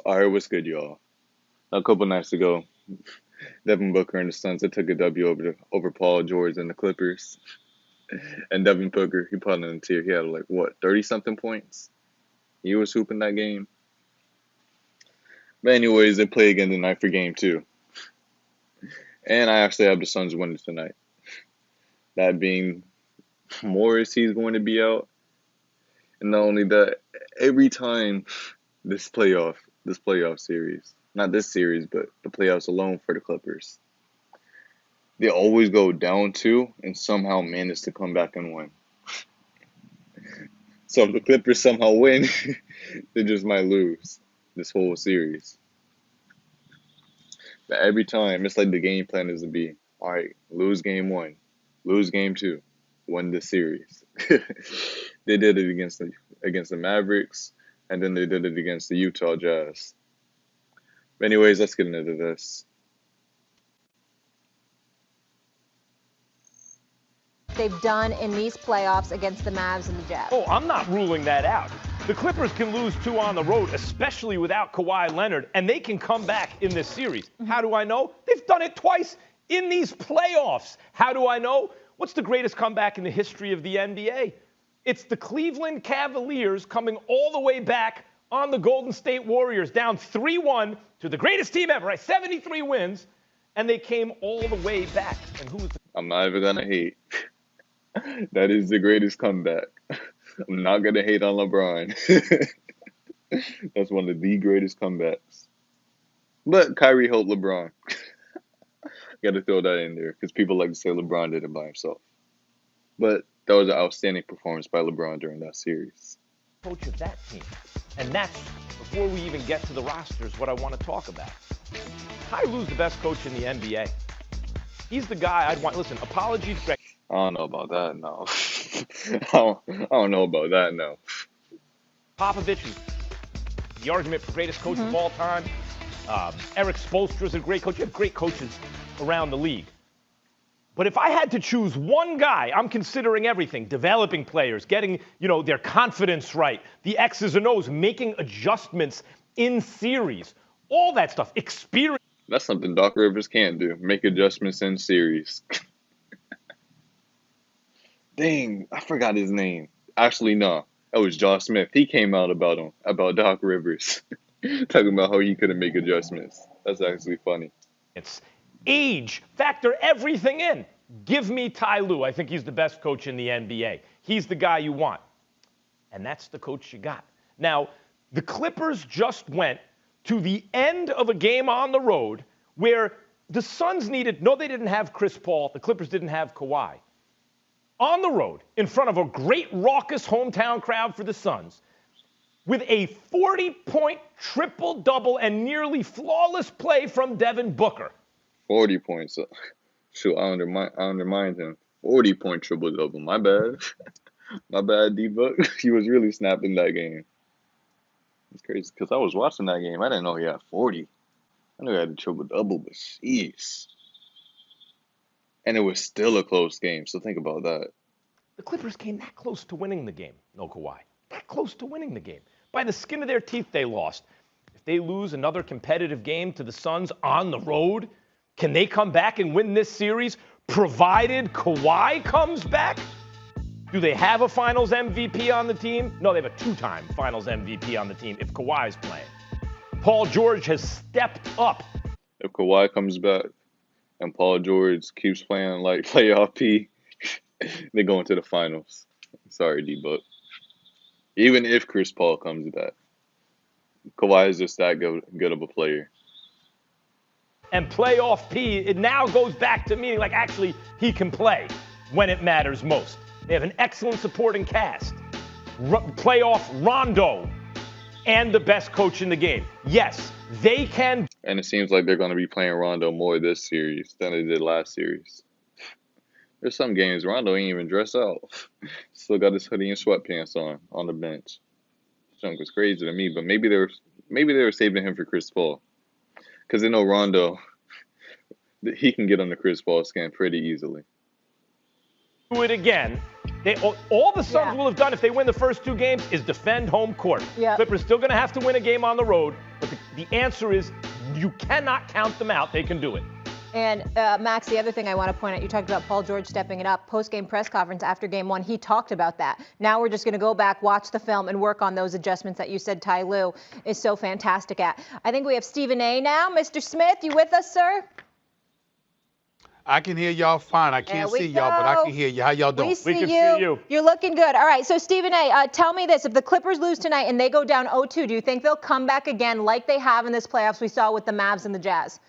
All right, what's good, y'all? A couple nights ago, Devin Booker and the Suns they took a W over Paul George and the Clippers. And Devin Booker, he put in the tier. He had like what 30 something points. He was hooping that game. But anyways, they play again tonight for game two. And I actually have the Suns winning tonight. That being Morris, he's going to be out. And not only that, every time this playoff series, not this series, but the playoffs alone for the Clippers, they always go down two and somehow manage to come back and win. So if the Clippers somehow win, they just might lose this whole series. But every time, it's like the game plan is to be, all right, lose game one, lose game two, win this series. They did it against the Mavericks, and then they did it against the Utah Jazz. But anyways, let's get into this. They've done in these playoffs against the Mavs and the Jazz. Oh, I'm not ruling that out. The Clippers can lose two on the road, especially without Kawhi Leonard, and they can come back in this series. How do I know? They've done it twice in these playoffs. How do I know? What's the greatest comeback in the history of the NBA? It's the Cleveland Cavaliers coming all the way back on the Golden State Warriors, down 3-1 to the greatest team ever, right? 73 wins, and they came all the way back. And who was the I'm not even gonna hate. That is the greatest comeback. I'm not gonna hate on LeBron. That's one of the greatest comebacks. But Kyrie helped LeBron. Got to throw that in there because people like to say LeBron did it by himself. But that was an outstanding performance by LeBron during that series. coach of that team? And that's, before we even get to the rosters, what I want to talk about. Ty Lue's the best coach in the NBA. He's the guy I'd want. Listen, apologies, Greg. I don't know about that, no. I don't know about that, no. Popovich is the argument for greatest coach of all time. Eric Spoelstra is a great coach. You have great coaches around the league. But if I had to choose one guy, I'm considering everything, developing players, getting, their confidence right, the X's and O's, making adjustments in series, all that stuff, experience. That's something Doc Rivers can't do, make adjustments in series. Dang, I forgot his name. Actually, no, that was Josh Smith. He came out about Doc Rivers, talking about how he couldn't make adjustments. That's actually funny. It's age, factor everything in. Give me Ty Lue. I think he's the best coach in the NBA. He's the guy you want. And that's the coach you got. Now, the Clippers just went to the end of a game on the road where the Suns needed, no, they didn't have Chris Paul. The Clippers didn't have Kawhi. On the road, in front of a great raucous hometown crowd for the Suns, with a 40-point triple-double and nearly flawless play from Devin Booker. 40 points. Shoot, I undermined him. 40-point triple-double. My bad. My bad, D-Book. He was really snapping that game. It's crazy because I was watching that game. I didn't know he had 40. I knew he had a triple-double, but jeez. And it was still a close game, so think about that. The Clippers came that close to winning the game. No Kawhi. That close to winning the game. By the skin of their teeth, they lost. If they lose another competitive game to the Suns on the road, can they come back and win this series, provided Kawhi comes back? Do they have a Finals MVP on the team? No, they have a two-time Finals MVP on the team if Kawhi's playing. Paul George has stepped up. If Kawhi comes back and Paul George keeps playing like playoff P, they're going to the finals. Sorry, D-Book. Even if Chris Paul comes back, Kawhi is just that good of a player. And playoff P, it now goes back to meaning like actually he can play when it matters most. They have an excellent supporting cast. Playoff Rondo and the best coach in the game. Yes, they can. And it seems like they're going to be playing Rondo more this series than they did last series. There's some games Rondo ain't even dressed out. Still got his hoodie and sweatpants on the bench. Junk was crazy to me, but maybe they were saving him for Chris Paul. Because they know Rondo, he can get on the Chris Paul skin pretty easily. Do it again. All the Suns will have done if they win the first two games is defend home court. Yeah. Clippers still going to have to win a game on the road, but the The answer is you cannot count them out. They can do it. And Max, the other thing I want to point out, you talked about Paul George stepping it up. Post-game press conference after game one, he talked about that. Now we're just going to go back, watch the film, and work on those adjustments that you said Ty Lue is so fantastic at. I think we have Stephen A. now. Mr. Smith, you with us, sir? I can hear y'all fine. I can't see y'all, but I can hear you. How y'all doing? We can see see you. You're looking good. All right, so Stephen A., tell me this. If the Clippers lose tonight and they go down 0-2, do you think they'll come back again like they have in this playoffs we saw with the Mavs and the Jazz?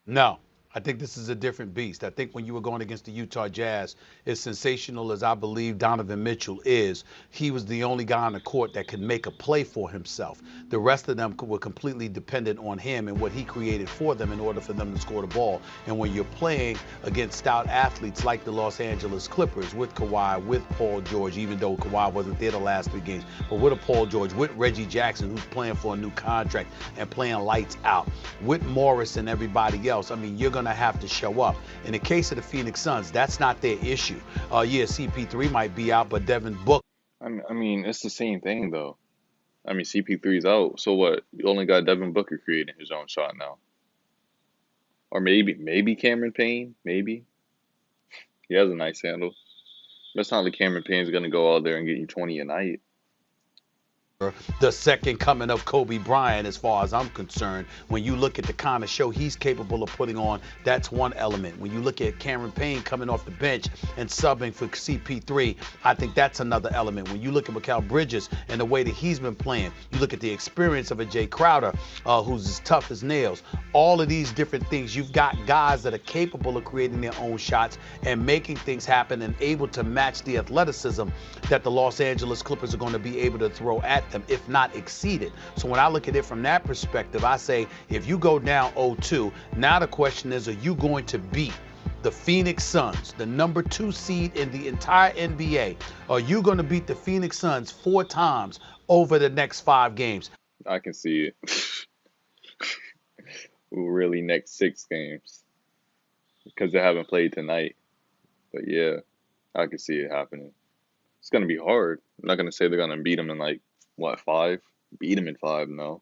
No. I think this is a different beast. I think when you were going against the Utah Jazz, as sensational as I believe Donovan Mitchell is, he was the only guy on the court that could make a play for himself. The rest of them were completely dependent on him and what he created for them in order for them to score the ball. And when you're playing against stout athletes like the Los Angeles Clippers with Kawhi, with Paul George, even though Kawhi wasn't there the last 3 games, but with a Paul George, with Reggie Jackson, who's playing for a new contract and playing lights out, with Morris and everybody else, I mean, you're going to have to show up. In the case of the Phoenix Suns, that's not their issue. Yeah, CP3 might be out, but Devin Booker. I mean, it's the same thing, though. I mean, CP3's out, so what? You only got Devin Booker creating his own shot now. Or maybe Cameron Payne, maybe. He has a nice handle. But it's not like Cameron Payne's going to go out there and get you 20 a night. The second coming of Kobe Bryant, as far as I'm concerned. When you look at the kind of show he's capable of putting on, that's one element. When you look at Cameron Payne coming off the bench and subbing for CP3, I think that's another element. When you look at Mikal Bridges and the way that he's been playing, you look at the experience of a Jay Crowder, who's as tough as nails. All of these different things, you've got guys that are capable of creating their own shots and making things happen and able to match the athleticism that the Los Angeles Clippers are going to be able to throw at them, if not exceed it. So when I look at it from that perspective, I say if you go down 0-2, now the question is, are you going to beat the Phoenix Suns, the number 2 seed in the entire NBA? Are you going to beat the Phoenix Suns 4 times over the next 5 games? I can see it. Really, next 6 games. Because they haven't played tonight. But yeah, I can see it happening. It's going to be hard. I'm not going to say they're going to beat them in 5? Beat them in 5, no.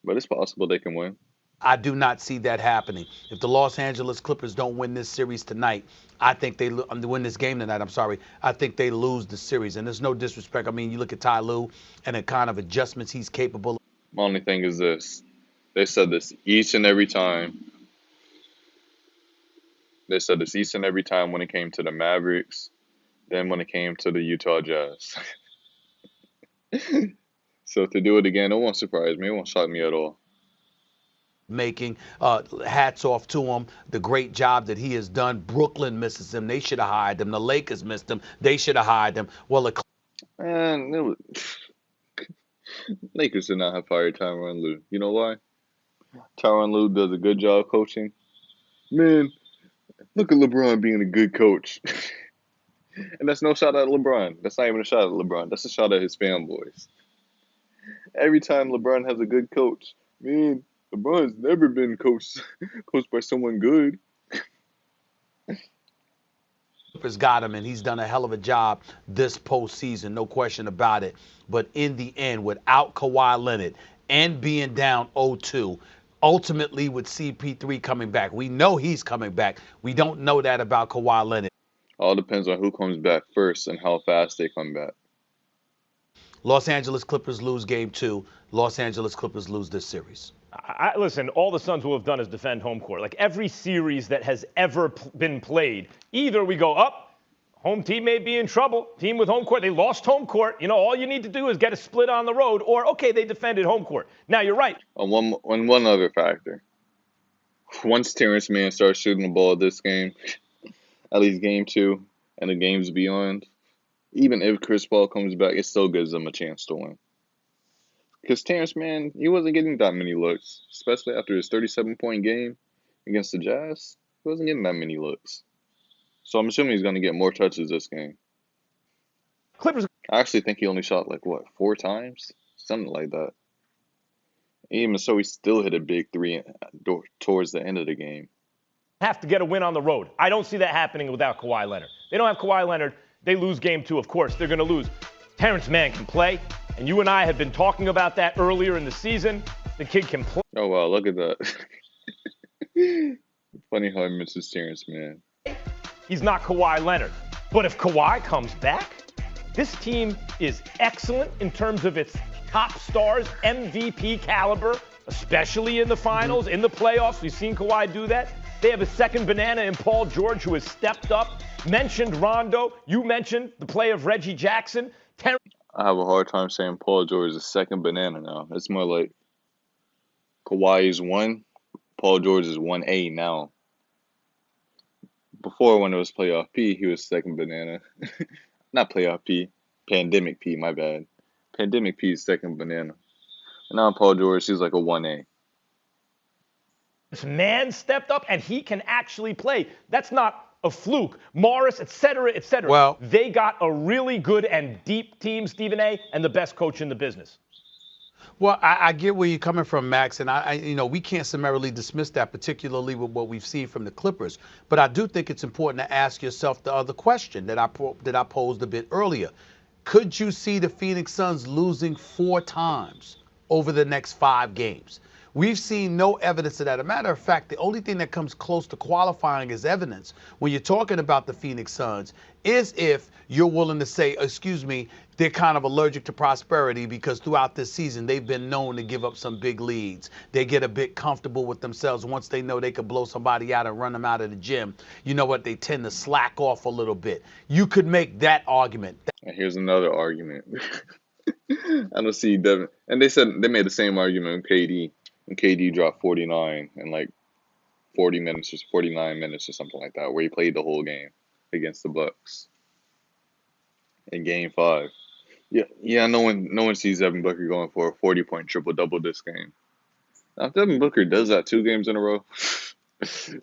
But it's possible they can win. I do not see that happening. If the Los Angeles Clippers don't win this series tonight, I think they win this game tonight. I think they lose the series. And there's no disrespect. I mean, you look at Ty Lue and the kind of adjustments he's capable of. My only thing is this. They said this each and every time. They said this each and every time when it came to the Mavericks, then when it came to the Utah Jazz. So to do it again, it won't surprise me. It won't shock me at all. Making hats off to him, the great job that he has done. Brooklyn misses him. They should have hired him. The Lakers missed him. They should have hired him. Well, Man, Lakers did not have fired Tyronn Lue. You know why? Tyronn Lue does a good job coaching. Man, look at LeBron being a good coach. And that's no shot at LeBron. That's not even a shot at LeBron. That's a shot at his fanboys. Every time LeBron has a good coach, man, LeBron's never been coached by someone good. Clippers got him, and he's done a hell of a job this postseason, no question about it. But in the end, without Kawhi Leonard and being down 0-2, ultimately with CP3 coming back, we know he's coming back. We don't know that about Kawhi Leonard. All depends on who comes back first and how fast they come back. Los Angeles Clippers lose game 2. Los Angeles Clippers lose this series. Listen, all the Suns will have done is defend home court. Like every series that has ever been played, either we go up, home team may be in trouble, team with home court, they lost home court. You know, all you need to do is get a split on the road, or, okay, they defended home court. Now, you're right. On one other factor. Once Terrence Mann starts shooting the ball this game, at least game 2, and the games beyond, even if Chris Paul comes back, it still gives them a chance to win. Because Terrence Mann, he wasn't getting that many looks, especially after his 37-point game against the Jazz. He wasn't getting that many looks. So I'm assuming he's going to get more touches this game. Clippers. I actually think he only shot 4 times? Something like that. Even so, he still hit a big 3 towards the end of the game. Have to get a win on the road. I don't see that happening without Kawhi Leonard. They don't have Kawhi Leonard. They lose game 2. Of course, they're going to lose. Terrence Mann can play. And you and I had been talking about that earlier in the season. The kid can play. Oh wow, look at that. Funny how I misses Terrence, man. He's not Kawhi Leonard. But if Kawhi comes back, this team is excellent in terms of its top stars, MVP caliber, especially in the finals, in the playoffs. We've seen Kawhi do that. They have a second banana in Paul George, who has stepped up. Mentioned Rondo. You mentioned the play of Reggie Jackson. I have a hard time saying Paul George is a second banana now. It's more like Kawhi is 1, Paul George is 1A now. Before, when it was playoff P, he was second banana. Not playoff P, pandemic P, my bad. Pandemic P is second banana. And now Paul George, he's like a 1A. This man stepped up, and he can actually play. That's not a fluke. Morris, et cetera, et cetera. Well, they got a really good and deep team, Stephen A., and the best coach in the business. Well, I get where you're coming from, Max, and we can't summarily dismiss that, particularly with what we've seen from the Clippers. But I do think it's important to ask yourself the other question that I posed a bit earlier. Could you see the Phoenix Suns losing 4 times over the next 5 games? We've seen no evidence of that. As a matter of fact, the only thing that comes close to qualifying as evidence when you're talking about the Phoenix Suns is if you're willing to say, excuse me, they're kind of allergic to prosperity because throughout this season they've been known to give up some big leads. They get a bit comfortable with themselves once they know they could blow somebody out and run them out of the gym. You know what? They tend to slack off a little bit. You could make that argument. And here's another argument. I don't see Devin. And they made the same argument with KD. And KD dropped 49 in like 40 minutes or 49 minutes or something like that, where he played the whole game against the Bucks in Game 5. Yeah. No one sees Devin Booker going for a 40-point triple-double this game. Now, if Devin Booker does that 2 games in a row,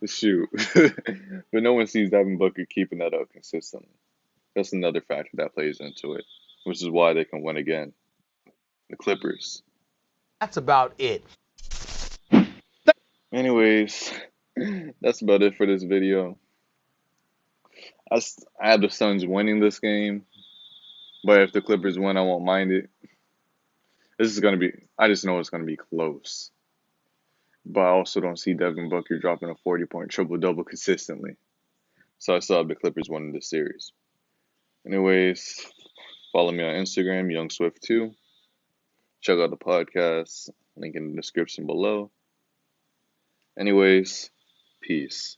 shoot. But no one sees Devin Booker keeping that up consistently. That's another factor that plays into it, which is why they can win again. The Clippers. That's about it. Anyways, that's about it for this video. I have the Suns winning this game, but if the Clippers win, I won't mind it. I just know it's going to be close. But I also don't see Devin Booker dropping a 40-point triple-double consistently. So I still have the Clippers winning this series. Anyways, follow me on Instagram, YoungSwift2. Check out the podcast, link in the description below. Anyways, peace.